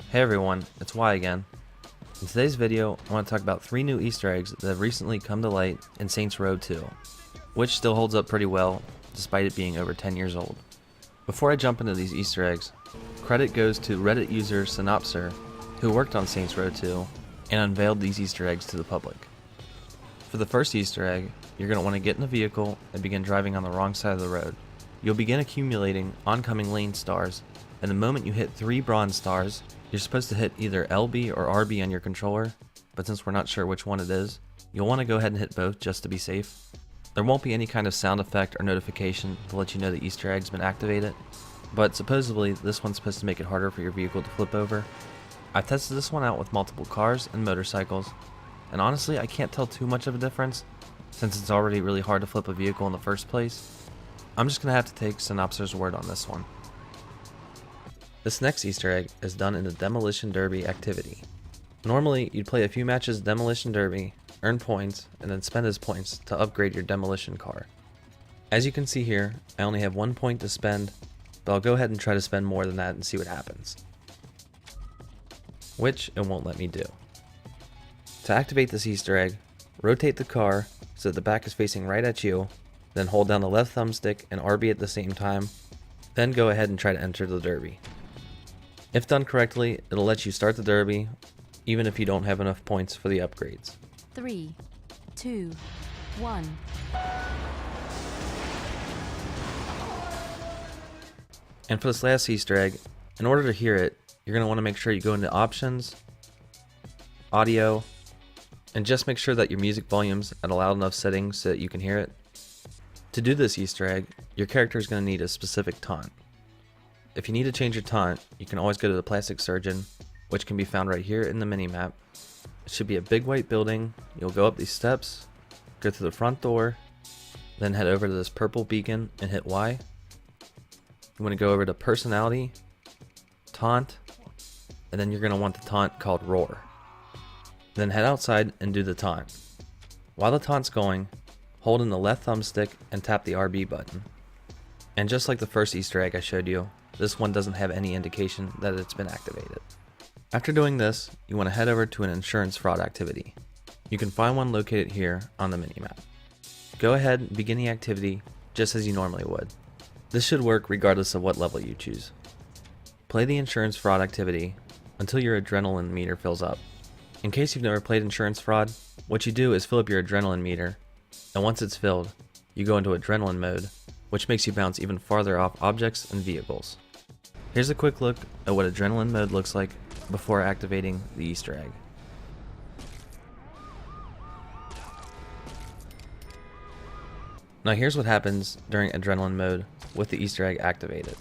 Hey everyone, it's Y again. In today's video, I want to talk about 3 new Easter eggs that have recently come to light in Saints Row 2, which still holds up pretty well, despite it being over 10 years old. Before I jump into these Easter eggs, credit goes to Reddit user Synopser, who worked on Saints Row 2 and unveiled these Easter eggs to the public. For the first Easter egg, you're going to want to get in a vehicle and begin driving on the wrong side of the road. You'll begin accumulating oncoming lane stars, and the moment you hit 3 bronze stars, you're supposed to hit either LB or RB on your controller, but since we're not sure which one it is, you'll want to go ahead and hit both just to be safe. There won't be any kind of sound effect or notification to let you know the Easter egg's been activated, but supposedly this one's supposed to make it harder for your vehicle to flip over. I've tested this one out with multiple cars and motorcycles, and honestly I can't tell too much of a difference since it's already really hard to flip a vehicle in the first place. I'm just going to have to take Synopser's word on this one. This next Easter egg is done in the Demolition Derby activity. Normally, you'd play a few matches Demolition Derby, earn points, and then spend those points to upgrade your demolition car. As you can see here, I only have 1 point to spend, but I'll go ahead and try to spend more than that and see what happens. Which it won't let me do. To activate this Easter egg, rotate the car so that the back is facing right at you, then hold down the left thumbstick and RB at the same time, then go ahead and try to enter the derby. If done correctly, it'll let you start the derby, even if you don't have enough points for the upgrades. 3, 2, 1. And for this last Easter egg, in order to hear it, you're going to want to make sure you go into Options, Audio, and just make sure that your music volume's at a loud enough setting so that you can hear it. To do this Easter egg, your character is going to need a specific taunt. If you need to change your taunt, you can always go to the Plastic Surgeon, which can be found right here in the mini-map. It should be a big white building. You'll go up these steps, go through the front door, then head over to this purple beacon and hit Y. You want to go over to Personality, Taunt, and then you're going to want the taunt called Roar. Then head outside and do the taunt. While the taunt's going, hold in the left thumbstick and tap the RB button. And just like the first Easter egg I showed you, this one doesn't have any indication that it's been activated. After doing this, you want to head over to an insurance fraud activity. You can find one located here on the minimap. Go ahead and begin the activity just as you normally would. This should work regardless of what level you choose. Play the insurance fraud activity until your adrenaline meter fills up. In case you've never played insurance fraud, what you do is fill up your adrenaline meter, and once it's filled, you go into adrenaline mode, which makes you bounce even farther off objects and vehicles. Here's a quick look at what adrenaline mode looks like before activating the Easter egg. Now here's what happens during adrenaline mode with the Easter egg activated.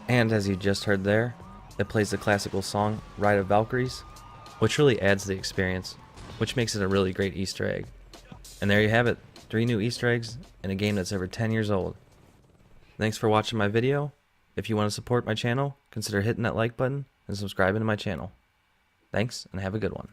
And as you just heard there, it plays the classical song Ride of Valkyries, which really adds to the experience, which makes it a really great Easter egg. And there you have it, 3 new Easter eggs in a game that's over 10 years old. Thanks for watching my video. If you want to support my channel, consider hitting that like button and subscribing to my channel. Thanks, and have a good one.